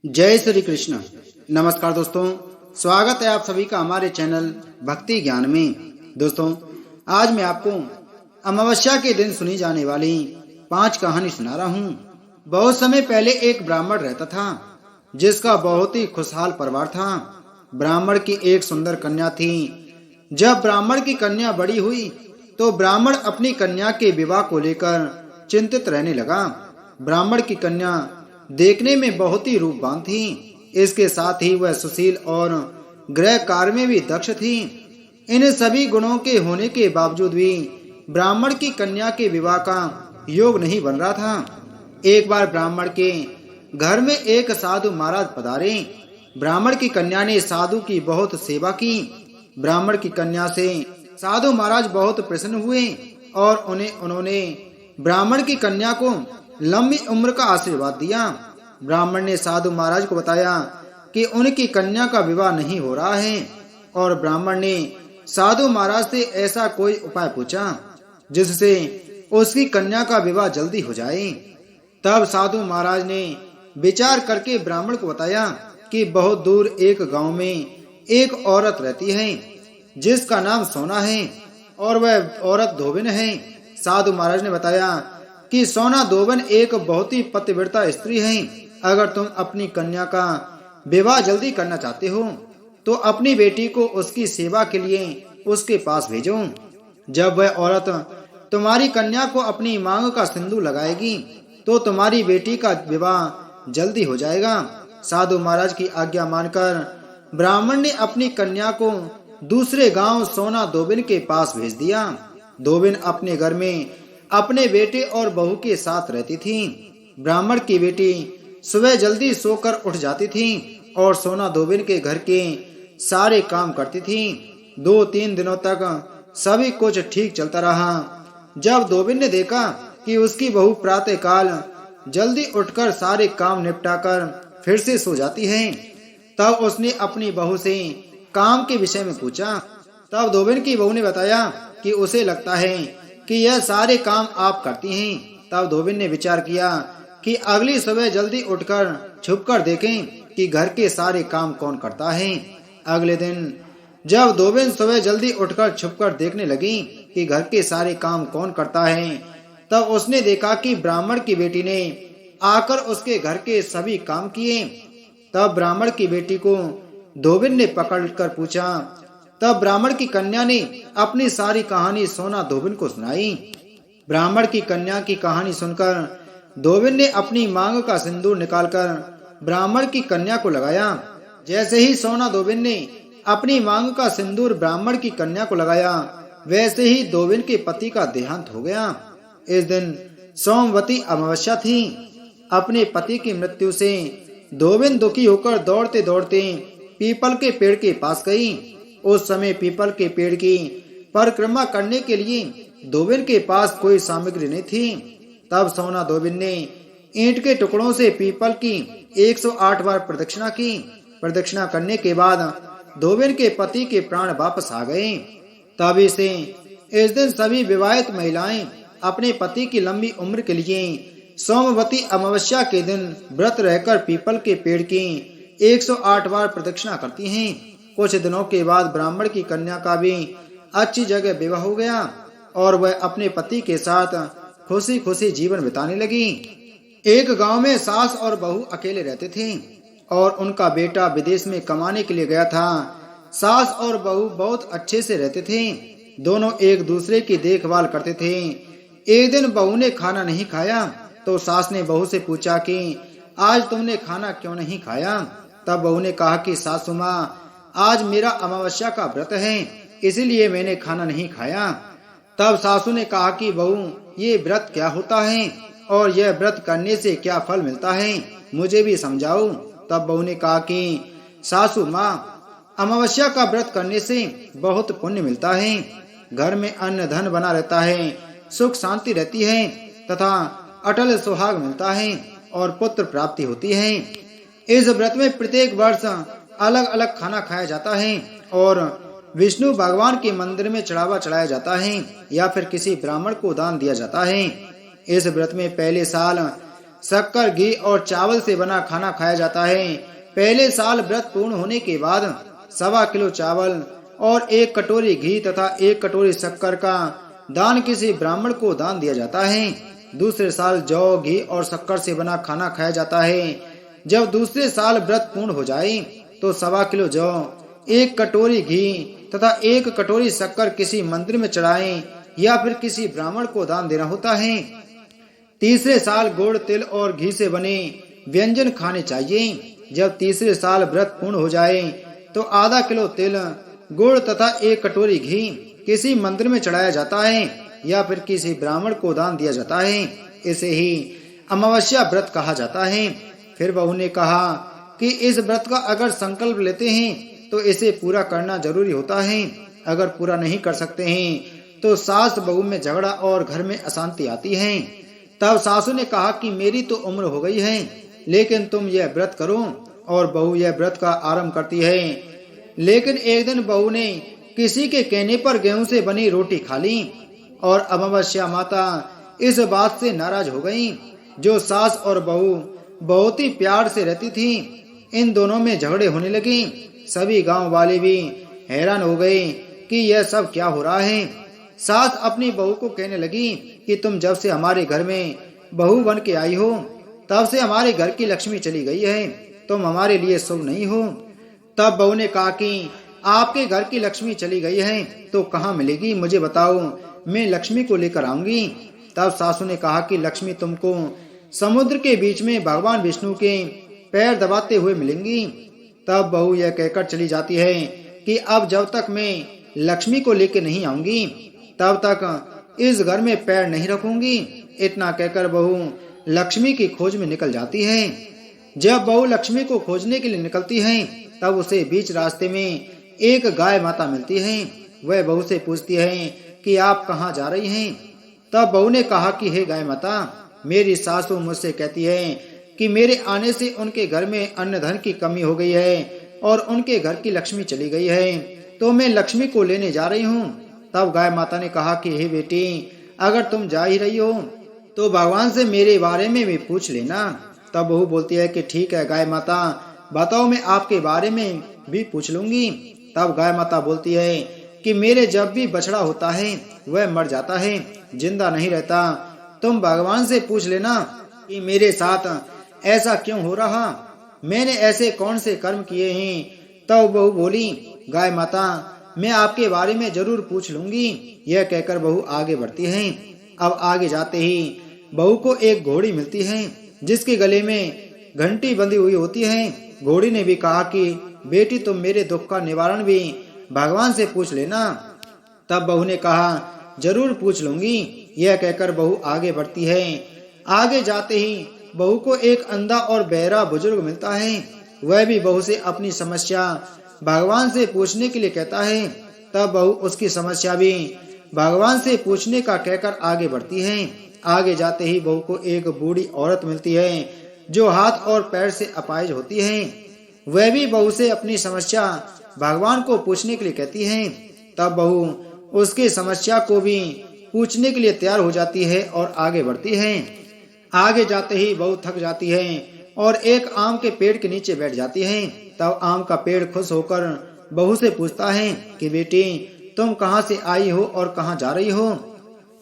जय श्री कृष्ण। नमस्कार दोस्तों, स्वागत है आप सभी का हमारे चैनल भक्ति ज्ञान में। दोस्तों, आज मैं आपको अमावस्या के दिन सुनी जाने वाली 5 कहानी सुना रहा हूँ। बहुत समय पहले एक ब्राह्मण रहता था जिसका बहुत ही खुशहाल परिवार था। ब्राह्मण की एक सुंदर कन्या थी। जब ब्राह्मण की कन्या बड़ी हुई तो ब्राह्मण अपनी कन्या के विवाह को लेकर चिंतित रहने लगा। ब्राह्मण की कन्या देखने में बहुत ही रूपवान थी। इसके साथ ही वह सुशील और गृह कार्य में भी दक्ष थी। इन सभी गुणों के होने के बावजूद भी ब्राह्मण की कन्या के विवाह का योग नहीं बन रहा था। एक बार ब्राह्मण के घर में एक साधु महाराज पधारे। ब्राह्मण की कन्या ने साधु की बहुत सेवा की। ब्राह्मण की कन्या से साधु महाराज बहुत प्रसन्न हुए और उन्होंने ब्राह्मण की कन्या को लंबी उम्र का आशीर्वाद दिया। ब्राह्मण ने साधु महाराज को बताया कि उनकी कन्या का विवाह नहीं हो रहा है और ब्राह्मण ने साधु महाराज से ऐसा कोई उपाय पूछा जिससे उसकी कन्या का विवाह जल्दी हो जाए। तब साधु महाराज ने विचार करके ब्राह्मण को बताया कि बहुत दूर एक गांव में एक औरत रहती है जिसका नाम सोना है और वह औरत धोबिन है। साधु महाराज ने बताया कि सोना धोबिन एक बहुत ही पतिव्रता स्त्री है। अगर तुम अपनी कन्या का विवाह जल्दी करना चाहते हो तो अपनी बेटी को उसकी सेवा के लिए उसके पास भेजो। जब वह औरत तुम्हारी कन्या को अपनी मांग का सिंदूर लगाएगी तो तुम्हारी बेटी का विवाह जल्दी हो जाएगा। साधु महाराज की आज्ञा मानकर ब्राह्मण ने अपनी कन्या को दूसरे गांव सोना धोबिन के पास भेज दिया। धोबिन अपने घर में अपने बेटे और बहू के साथ रहती थी। ब्राह्मण की बेटी सुबह जल्दी सोकर उठ जाती थी और सोना धोबिन के घर के सारे काम करती थी। 2-3 दिनों तक सभी कुछ ठीक चलता रहा। जब धोबिन ने देखा कि उसकी बहू प्रातः काल जल्दी उठकर सारे काम निपटाकर फिर से सो जाती है, तब उसने अपनी बहू से काम के विषय में पूछा। तब धोबिन की बहू ने बताया कि उसे लगता है कि यह सारे काम आप करती हैं। तब धोबिन ने विचार किया कि अगली सुबह जल्दी उठकर छुपकर देखें कि घर के सारे काम कौन करता है। अगले दिन जब धोबिन सुबह जल्दी उठकर छुपकर देखने लगी कि घर के सारे काम कौन करता है, तब उसने देखा कि ब्राह्मण की बेटी ने आकर उसके घर के सभी काम किए। तब ब्राह्मण की बेटी को धोबिन ने पकड़कर पूछा। तब ब्राह्मण की कन्या ने अपनी सारी कहानी सोना धोबिन को सुनाई। ब्राह्मण की कन्या की कहानी सुनकर धोबिन ने अपनी मांग का सिंदूर निकालकर ब्राह्मण की कन्या को लगाया। जैसे ही सोना धोबिन ने अपनी मांग का सिंदूर ब्राह्मण की कन्या को लगाया, वैसे ही धोबिन के पति का देहांत हो गया। इस दिन सोमवती अमावस्या थी। अपने पति की मृत्यु से धोबिन दुखी होकर दौड़ते दौड़ते पीपल के पेड़ के पास गई। उस समय पीपल के पेड़ की परिक्रमा करने के लिए धोबिन के पास कोई सामग्री नहीं थी। तब सोना धोबिन ने ईंट के टुकड़ों से पीपल की 108 बार प्रदक्षिणा की। प्रदक्षिणा करने के बाद धोबिन के पति के प्राण वापस आ गए। तभी से इस दिन सभी विवाहित महिलाएं अपने पति की लंबी उम्र के लिए सोमवती अमावस्या के दिन व्रत रहकर पीपल के पेड़ की 108 बार प्रदक्षिणा करती हैं। कुछ दिनों के बाद ब्राह्मण की कन्या का भी अच्छी जगह विवाह हो गया और वह अपने पति के साथ खुशी खुशी जीवन बिताने लगी। एक गांव में सास और बहू अकेले रहते थे और उनका बेटा विदेश में कमाने के लिए गया था। सास और बहू बहुत अच्छे से रहते थे। दोनों एक दूसरे की देखभाल करते थे। एक दिन बहू ने खाना नहीं खाया तो सास ने बहू से पूछा कि आज तुमने खाना क्यों नहीं खाया। तब बहू ने कहा कि सासू माँ, आज मेरा अमावस्या का व्रत है, इसीलिए मैंने खाना नहीं खाया। तब सासू ने कहा कि बहू, ये व्रत क्या होता है और यह व्रत करने से क्या फल मिलता है, मुझे भी समझाओ। तब बहू ने कहा कि सासू माँ, अमावस्या का व्रत करने से बहुत पुण्य मिलता है, घर में अन्न धन बना रहता है, सुख शांति रहती है तथा अटल सुहाग मिलता है और पुत्र प्राप्ति होती है। इस व्रत में प्रत्येक वर्ष अलग अलग खाना खाया जाता है और विष्णु भगवान के मंदिर में चढ़ावा चढ़ाया जाता है या फिर किसी ब्राह्मण को दान दिया जाता है। इस व्रत में पहले साल शक्कर, घी और चावल से बना खाना खाया जाता है। पहले साल व्रत पूर्ण होने के बाद 1.25 किलो चावल और 1 कटोरी घी तथा 1 कटोरी शक्कर का दान किसी ब्राह्मण को दान दिया जाता है। दूसरे साल जौ, घी और शक्कर से बना खाना खाया जाता है। जब दूसरे साल व्रत पूर्ण हो जाए तो 1.25 किलो जौ, 1 कटोरी घी तथा 1 कटोरी शक्कर किसी मंदिर में चढ़ाएं या फिर किसी ब्राह्मण को दान देना होता है। तीसरे साल गुड़, तिल और घी से बने व्यंजन खाने चाहिए। जब तीसरे साल व्रत पूर्ण हो जाए तो आधा किलो तिल, गुड़ तथा 1 कटोरी घी किसी मंदिर में चढ़ाया जाता है या फिर किसी ब्राह्मण को दान दिया जाता है। इसे ही अमावस्या व्रत कहा जाता है। फिर बहू ने कहा कि इस व्रत का अगर संकल्प लेते हैं तो इसे पूरा करना जरूरी होता है। अगर पूरा नहीं कर सकते हैं तो सास बहू में झगड़ा और घर में अशांति आती है। तब सासू ने कहा कि मेरी तो उम्र हो गई है, लेकिन तुम यह व्रत करो। और बहू यह व्रत का आरंभ करती है। लेकिन एक दिन बहू ने किसी के कहने पर गेहूं से बनी रोटी खा ली और अमावस्या माता इस बात से नाराज हो गईं। जो सास और बहू बहुत ही प्यार से रहती थी, इन दोनों में झगड़े होने लगे। सभी गांव वाले भी हैरान हो गए कि यह सब क्या हो रहा है। सास अपनी बहू को कहने लगी कि तुम जब से हमारे घर में बहू बन के आई हो तब से हमारे घर की लक्ष्मी चली गई है, तुम हमारे लिए शुभ नहीं हो। तब बहू ने कहा कि आपके घर की लक्ष्मी चली गई है तो कहाँ मिलेगी, मुझे बताओ, मैं लक्ष्मी को लेकर आऊंगी। तब सासू ने कहा कि लक्ष्मी तुमको समुद्र के बीच में भगवान विष्णु के पैर दबाते हुए मिलेंगी। तब बहू यह कहकर चली जाती है कि अब जब तक मैं लक्ष्मी को लेकर नहीं आऊंगी तब तक इस घर में पैर नहीं रखूंगी। इतना कहकर बहू लक्ष्मी की खोज में निकल जाती है। जब बहू लक्ष्मी को खोजने के लिए निकलती है तब उसे बीच रास्ते में एक गाय माता मिलती है। वह बहू से पूछती है कि आप कहाँ जा रही हैं। तब बहू ने कहा कि हे गाय माता, मेरी सासू मुझसे कहती है कि मेरे आने से उनके घर में अन्न धन की कमी हो गई है और उनके घर की लक्ष्मी चली गई है, तो मैं लक्ष्मी को लेने जा रही हूँ। तब गाय माता ने कहा कि हे बेटी, अगर तुम जा ही रही हो तो भगवान से मेरे बारे में भी पूछ लेना। तब बहू बोलती है कि ठीक है गाय माता, बताओ, मैं आपके बारे में भी पूछ लूंगी। तब गाय माता बोलती है कि मेरे जब भी बछड़ा होता है वह मर जाता है, जिंदा नहीं रहता। तुम भगवान से पूछ लेना कि मेरे साथ ऐसा क्यों हो रहा, मैंने ऐसे कौन से कर्म किए हैं। तब बहू बोली, गाय माता, मैं आपके बारे में जरूर पूछ लूंगी। यह कहकर बहू आगे बढ़ती है। अब आगे जाते ही बहू को एक घोड़ी मिलती है जिसके गले में घंटी बंधी हुई होती है। घोड़ी ने भी कहा कि बेटी, तुम मेरे दुख का निवारण भी भगवान से पूछ लेना। तब बहू ने कहा जरूर पूछ लूंगी। यह कहकर बहू आगे बढ़ती है। आगे जाते ही बहू को एक अंधा और बहरा बुजुर्ग मिलता है। वह भी बहू से अपनी समस्या भगवान से पूछने के लिए कहता है। तब बहू उसकी समस्या भी भगवान से पूछने का कहकर आगे बढ़ती है। आगे जाते ही बहू को एक बूढ़ी औरत मिलती है जो हाथ और पैर से अपाहिज होती है। वह भी बहू से अपनी समस्या भगवान को पूछने के लिए कहती है। तब बहू उसकी समस्या को भी पूछने के लिए तैयार हो जाती है और आगे बढ़ती है। आगे जाते ही बहू थक जाती है और एक आम के पेड़ के नीचे बैठ जाती है। तब आम का पेड़ खुश होकर बहू से पूछता है कि बेटी, तुम कहाँ से आई हो और कहाँ जा रही हो।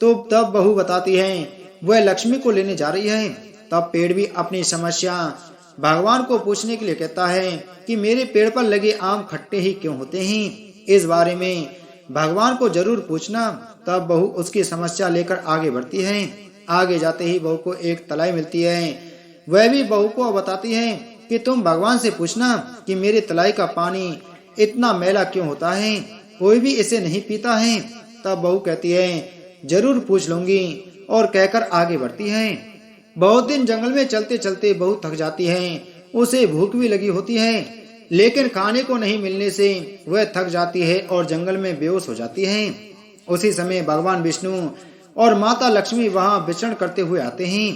तो तब बहू बताती है वह लक्ष्मी को लेने जा रही है। तब पेड़ भी अपनी समस्या भगवान को पूछने के लिए कहता है कि मेरे पेड़ पर लगे आम खट्टे ही क्यों होते हैं, इस बारे में भगवान को जरूर पूछना। तब बहू उसकी समस्या लेकर आगे बढ़ती है। आगे जाते ही बहू को एक तलाई मिलती है। वह भी बहू को बताती है कि तुम भगवान से पूछना कि मेरे तलाई का पानी इतना मैला क्यों होता है, कोई भी इसे नहीं पीता है। तब बहू कहती है जरूर पूछ लूंगी और कहकर आगे बढ़ती है। बहुत दिन जंगल में चलते चलते बहू थक जाती है। उसे भूख भी लगी होती है, लेकिन खाने को नहीं मिलने से वह थक जाती है और जंगल में बेहोश हो जाती है। उसी समय भगवान विष्णु और माता लक्ष्मी वहां विचरण करते हुए आते हैं।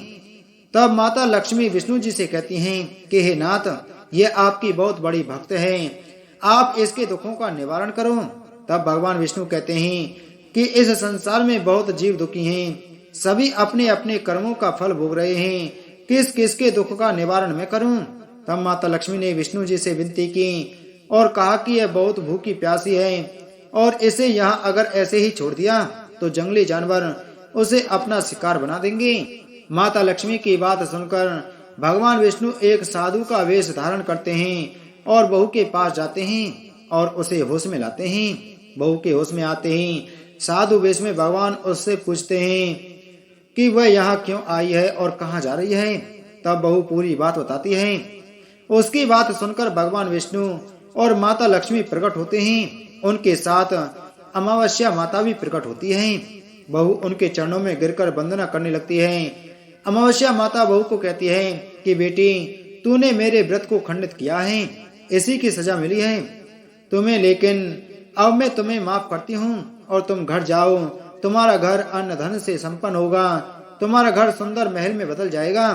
तब माता लक्ष्मी विष्णु जी से कहती हैं कि हे नाथ, यह आपकी बहुत बड़ी भक्त है, आप इसके दुखों का निवारण करो। तब भगवान विष्णु कहते हैं कि इस संसार में बहुत जीव दुखी हैं, सभी अपने अपने कर्मों का फल भोग रहे हैं, किस किस के दुख का निवारण मैं करूं। तब माता लक्ष्मी ने विष्णु जी से विनती की और कहा कि यह बहुत भूखी प्यासी है और इसे यहाँ अगर ऐसे ही छोड़ दिया तो जंगली जानवर उसे अपना शिकार बना देंगे। माता लक्ष्मी की बात सुनकर भगवान विष्णु एक साधु का वेश धारण करते हैं और बहू के पास जाते हैं और उसे होश में लाते हैं। बहू के होश में आते ही साधु वेश में भगवान उससे पूछते हैं कि वह यहाँ क्यों आई है और कहाँ जा रही है। तब बहू पूरी बात बताती है। उसकी बात सुनकर भगवान विष्णु और माता लक्ष्मी प्रकट होते हैं। उनके साथ अमावस्या माता भी प्रकट होती है। बहू उनके चरणों में गिरकर वंदना करने लगती है। अमावस्या माता बहू को कहती है कि बेटी, तूने मेरे व्रत को खंडित किया है, इसी की सजा मिली है तुम्हें, लेकिन अब मैं तुम्हें माफ करती हूँ और तुम घर जाओ। तुम्हारा घर अन्न धन से संपन्न होगा, तुम्हारा घर सुंदर महल में बदल जाएगा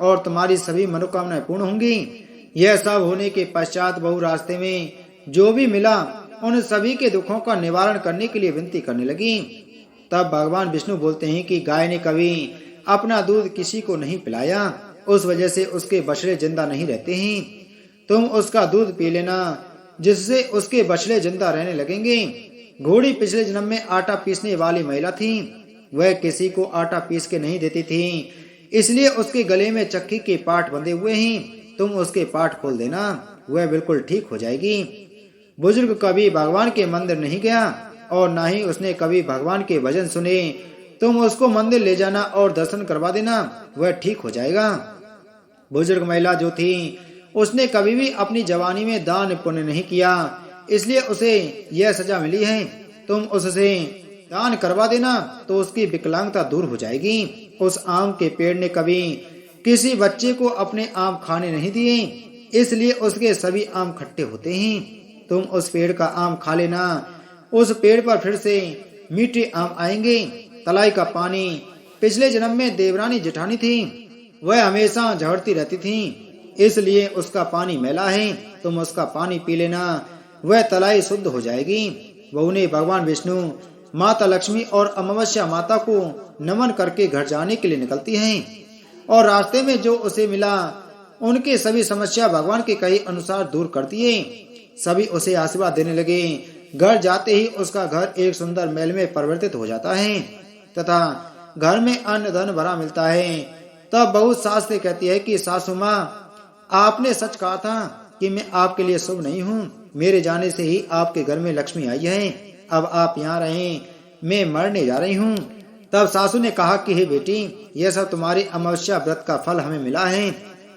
और तुम्हारी सभी मनोकामनाएं पूर्ण होंगी। यह सब होने के पश्चात बहू रास्ते में जो भी मिला उन सभी के दुखों का निवारण करने के लिए विनती करने लगी। तब भगवान विष्णु बोलते हैं कि गाय ने कभी अपना दूध किसी को नहीं पिलाया, उस वजह से उसके बछड़े जिंदा नहीं रहते हैं। तुम उसका दूध पी लेना, जिससे उसके बछड़े जिंदा रहने लगेंगे। घोड़ी पिछले जन्म में आटा पीसने वाली महिला थी। वह किसी को आटा पीस के नहीं देती थी, इसलिए उसके गले में चक्की के पाठ बंधे हुए हैं। तुम उसके पाठ खोल देना, वह बिल्कुल ठीक हो जाएगी। बुजुर्ग कभी भगवान के मंदिर नहीं गया और न ही उसने कभी भगवान के भजन सुने। तुम उसको मंदिर ले जाना और दर्शन करवा देना, वह ठीक हो जाएगा। बुजुर्ग महिला जो थी उसने कभी भी अपनी जवानी में दान पुण्य नहीं किया, इसलिए उसे यह सजा मिली है। तुम उससे दान करवा देना तो उसकी विकलांगता दूर हो जाएगी। उस आम के पेड़ ने कभी किसी बच्चे को अपने आम खाने नहीं दिए, इसलिए उसके सभी आम खट्टे होते हैं। तुम उस पेड़ का आम खा लेना, उस पेड़ पर फिर से मीठे आम आएंगे। तलाई का पानी पिछले जन्म में देवरानी जेठानी थी, वह हमेशा झड़ती रहती थी, इसलिए उसका पानी मैला है। तुम उसका पानी पी लेना, वह तलाई शुद्ध हो जाएगी। बहू ने भगवान विष्णु, माता लक्ष्मी और अमावस्या माता को नमन करके घर जाने के लिए निकलती हैं और रास्ते में जो उसे मिला उनके सभी समस्या भगवान के कहे अनुसार दूर कर दिए। सभी उसे आशीर्वाद देने लगे। घर जाते ही उसका घर एक सुंदर महल में परिवर्तित हो जाता है तथा घर में अन्न धन भरा मिलता है। तब बहू सास से कहती है कि सासू माँ, आपने सच कहा था कि मैं आपके लिए शुभ नहीं हूँ। मेरे जाने से ही आपके घर में लक्ष्मी आई है, अब आप यहाँ रहें, मैं मरने जा रही हूँ। तब सासू ने कहा कि हे बेटी, यह सब तुम्हारे अमावस्या व्रत का फल हमें मिला है,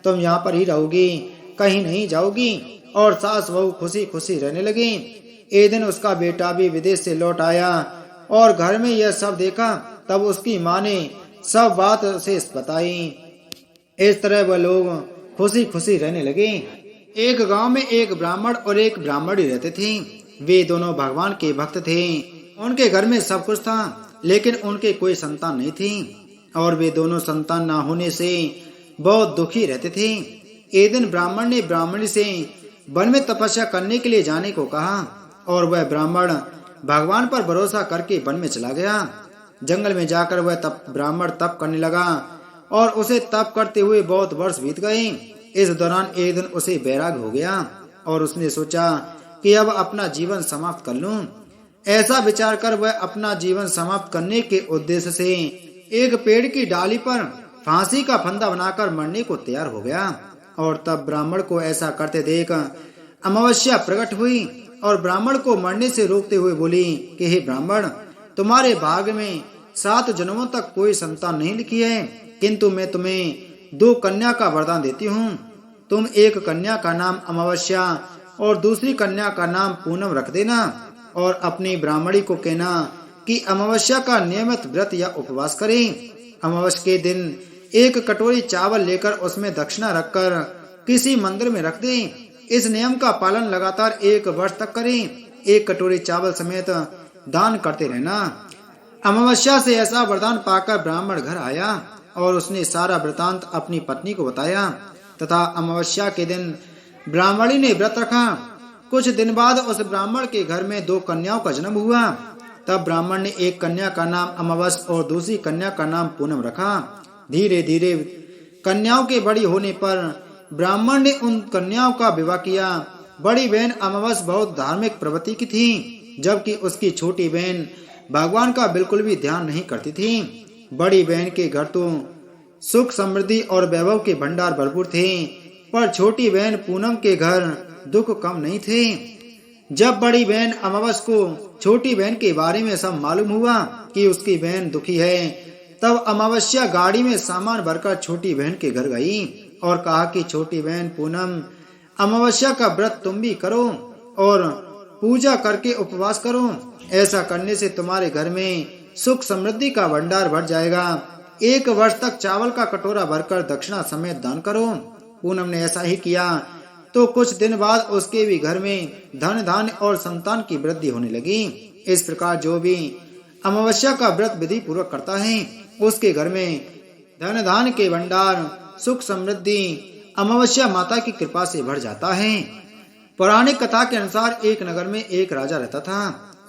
तुम यहाँ पर ही रहोगी, कहीं नहीं जाओगी। और सास बहू खुशी खुशी रहने लगी। एक दिन उसका बेटा भी विदेश से लौट आया और घर में यह सब देखा। तब उसकी माँ ने सब बात उसे बताई। इस तरह वह लोग खुशी खुशी रहने लगे। एक गांव में एक ब्राह्मण और एक ब्राह्मणी रहते थे। वे दोनों भगवान के भक्त थे। उनके घर में सब कुछ था, लेकिन उनके कोई संतान नहीं थी और वे दोनों संतान न होने से बहुत दुखी रहते थे। एक दिन ब्राह्मण ने ब्राह्मणी से वन में तपस्या करने के लिए जाने को कहा और वह ब्राह्मण भगवान पर भरोसा करके वन में चला गया। जंगल में जाकर वह ब्राह्मण तप करने लगा और उसे तप करते हुए बहुत वर्ष बीत गए। इस दौरान एक दिन उसे वैराग्य हो गया और उसने सोचा कि अब अपना जीवन समाप्त कर लूं। ऐसा विचार कर वह अपना जीवन समाप्त करने के उद्देश्य से एक पेड़ की डाली पर फांसी का फंदा बनाकर मरने को तैयार हो गया। और तब ब्राह्मण को ऐसा करते देख अमावस्या प्रकट हुई और ब्राह्मण को मरने से रोकते हुए बोली कि हे ब्राह्मण, तुम्हारे भाग्य में 7 जन्मों तक कोई संतान नहीं लिखी है, किंतु मैं तुम्हें 2 कन्या का वरदान देती हूँ। तुम एक कन्या का नाम अमावस्या और दूसरी कन्या का नाम पूनम रख देना और अपनी ब्राह्मणी को कहना कि अमावस्या का नियमित व्रत या उपवास करे। अमावस्या के दिन एक कटोरी चावल लेकर उसमें दक्षिणा रखकर किसी मंदिर में रख दे। इस नियम का पालन लगातार 1 वर्ष तक करें। 1 कटोरी चावल समेत दान करते रहना। अमावस्या से ऐसा वरदान पाकर ब्राह्मण घर आया और उसने सारा वृतांत अपनी पत्नी को बताया तथा अमावस्या के दिन ब्राह्मणी ने व्रत रखा। कुछ दिन बाद उस ब्राह्मण के घर में 2 कन्याओं का जन्म हुआ। तब ब्राह्मण ने एक कन्या का नाम अमावस और दूसरी कन्या का नाम पूनम रखा। धीरे धीरे कन्याओं के बड़ी होने पर ब्राह्मण ने उन कन्याओं का विवाह किया। बड़ी बहन अमावस बहुत धार्मिक प्रवृत्ति की थी, जबकि उसकी छोटी बहन भगवान का बिल्कुल भी ध्यान नहीं करती थी। बड़ी बहन के घर तो सुख समृद्धि और वैभव के भंडार भरपूर थे, पर छोटी बहन पूनम के घर दुख कम नहीं थे। जब बड़ी बहन अमावस को छोटी बहन के बारे में सब मालूम हुआ कि उसकी बहन दुखी है, तब अमावस्या गाड़ी में सामान भरकर छोटी बहन के घर गई और कहा कि छोटी बहन पूनम, अमावस्या का व्रत तुम भी करो और पूजा करके उपवास करो। ऐसा करने से तुम्हारे घर में सुख समृद्धि का भंडार भर जाएगा। 1 वर्ष तक चावल का कटोरा भरकर दक्षिणा समेत दान करो। पूनम ने ऐसा ही किया तो कुछ दिन बाद उसके भी घर में धन धान्य और संतान की वृद्धि होने लगी। इस प्रकार जो भी अमावस्या का व्रत विधि पूर्वक करता है, उसके घर में धन धान्य के भंडार, सुख समृद्धि अमावस्या माता की कृपा से भर जाता है। पौराणिक कथा के अनुसार एक नगर में एक राजा रहता था।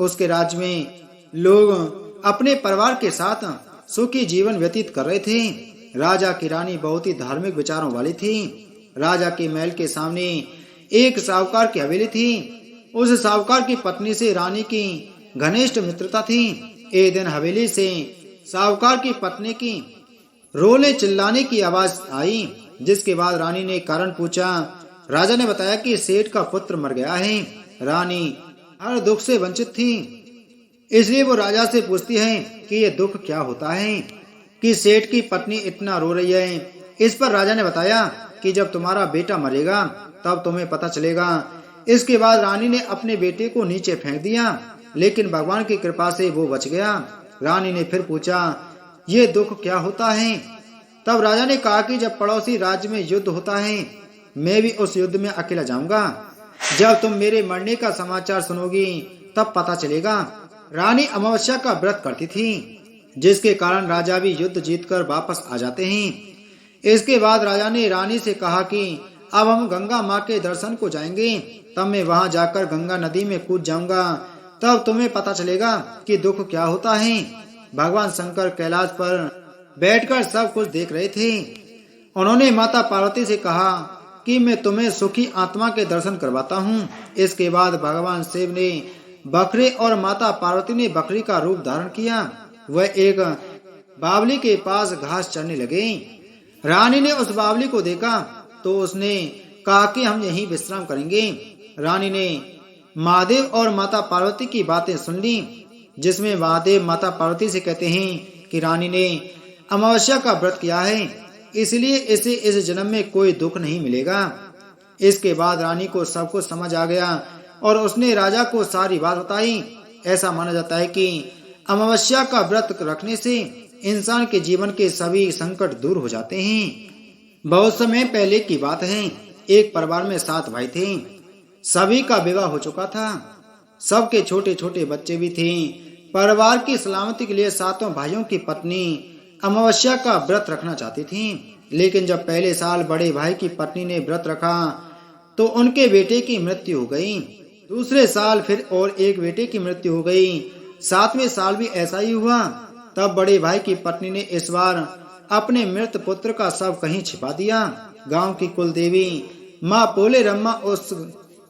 उसके राज्य में लोग अपने परिवार के साथ सुखी जीवन व्यतीत कर रहे थे। राजा की रानी बहुत ही धार्मिक विचारों वाली थी। राजा के महल के सामने एक साहूकार की हवेली थी। उस साहूकार की पत्नी से रानी की घनिष्ठ मित्रता थी। एक दिन हवेली से साहूकार की पत्नी की रोने चिल्लाने की आवाज आई, जिसके बाद रानी ने कारण पूछा। राजा ने बताया कि सेठ का पुत्र मर गया है। रानी हर दुख से वंचित थी, इसलिए वो राजा से पूछती है कि ये दुख क्या होता है कि सेठ की पत्नी इतना रो रही है। इस पर राजा ने बताया कि जब तुम्हारा बेटा मरेगा तब तुम्हें पता चलेगा। इसके बाद रानी ने अपने बेटे को नीचे फेंक दिया, लेकिन भगवान की कृपा से वो बच गया। रानी ने फिर पूछा, ये दुख क्या होता है? तब राजा ने कहा कि जब पड़ोसी राज्य में युद्ध होता है, मैं भी उस युद्ध में अकेला जाऊंगा। जब तुम मेरे मरने का समाचार सुनोगी तब पता चलेगा। रानी अमावस्या का व्रत करती थी, जिसके कारण राजा भी युद्ध जीतकर वापस आ जाते हैं। इसके बाद राजा ने रानी से कहा कि अब हम गंगा माँ के दर्शन को जाएंगे। तब मैं वहां जाकर गंगा नदी में कूद जाऊंगा, तब तुम्हें पता चलेगा कि दुख क्या होता है। भगवान शंकर कैलाश पर बैठकर सब कुछ देख रहे थे। उन्होंने माता पार्वती से कहा कि मैं तुम्हें सुखी आत्मा के दर्शन करवाता हूँ। इसके बाद भगवान शिव ने बकरे और माता पार्वती ने बकरी का रूप धारण किया। वह एक बावली के पास घास चरने लगे। रानी ने उस बावली को देखा तो उसने कहा कि हम यहीं विश्राम करेंगे। रानी ने महादेव और माता पार्वती की बातें सुन ली, जिसमें महादेव माता पार्वती से कहते हैं कि रानी ने अमावस्या का व्रत किया है, इसलिए इसे इस जन्म में कोई दुख नहीं मिलेगा। इसके बाद रानी को सब कुछ समझ आ गया और उसने राजा को सारी बात बताई। ऐसा माना जाता है कि अमावस्या का व्रत रखने से इंसान के जीवन के सभी संकट दूर हो जाते हैं। बहुत समय पहले की बात है, एक परिवार में 7 भाई थे। सभी का विवाह हो चुका था, सबके छोटे छोटे बच्चे भी थे। परिवार की सलामती के लिए 7 भाइयों की पत्नी अमावस्या का व्रत रखना चाहती थी, लेकिन जब पहले साल बड़े भाई की पत्नी ने व्रत रखा तो उनके बेटे की मृत्यु हो गई। दूसरे साल फिर और एक बेटे की मृत्यु हो गई। 7वें साल भी ऐसा ही हुआ। तब बड़े भाई की पत्नी ने इस बार अपने मृत पुत्र का शव कहीं छिपा दिया। गांव की कुल देवी माँ पोलेरम्मा उस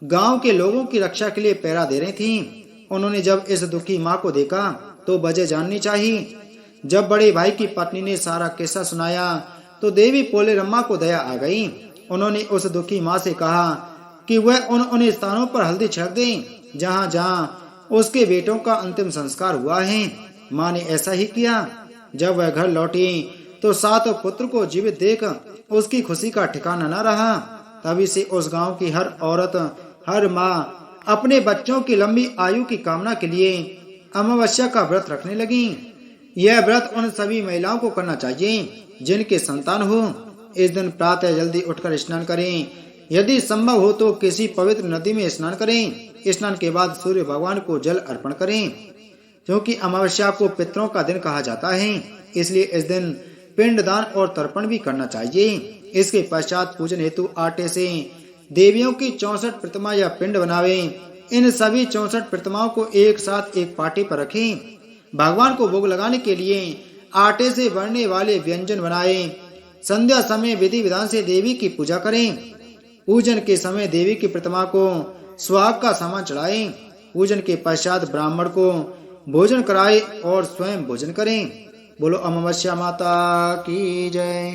गांव के लोगों की रक्षा के लिए पहरा दे रही थी। उन्होंने जब इस दुखी माँ को देखा तो वजह जाननी चाहिए। जब बड़े भाई की पत्नी ने सारा किस्सा सुनाया तो देवी पोलेरम्मा को दया आ गई। उन्होंने उस दुखी माँ से कहा कि वह उन स्थानों पर हल्दी छिड़क दे जहाँ जहाँ उसके बेटों का अंतिम संस्कार हुआ है। माँ ने ऐसा ही किया। जब वह घर लौटी तो 7 पुत्र को जीवित देख उसकी खुशी का ठिकाना न रहा। तभी से उस गांव की हर औरत, हर माँ अपने बच्चों की लंबी आयु की कामना के लिए अमावस्या का व्रत रखने लगी। यह व्रत उन सभी महिलाओं को करना चाहिए जिनके संतान हो। इस दिन प्रातः जल्दी उठकर स्नान करें। यदि संभव हो तो किसी पवित्र नदी में स्नान करें। स्नान के बाद सूर्य भगवान को जल अर्पण करें, क्योंकि अमावस्या को पितरों का दिन कहा जाता है, इसलिए इस दिन पिंडदान और तर्पण भी करना चाहिए। इसके पश्चात पूजन हेतु आटे से देवियों की 64 प्रतिमा या पिंड बनावे। इन सभी 64 प्रतिमाओं को एक साथ एक पाटे पर रखें। भगवान को भोग लगाने के लिए आटे से बनने वाले व्यंजन बनाए। संध्या समय विधि विधान से देवी की पूजा करें। पूजन के समय देवी की प्रतिमा को सुहाग का सामान चढ़ाएं। पूजन के पश्चात ब्राह्मण को भोजन कराएं और स्वयं भोजन करें। बोलो अमावस्या माता की जय।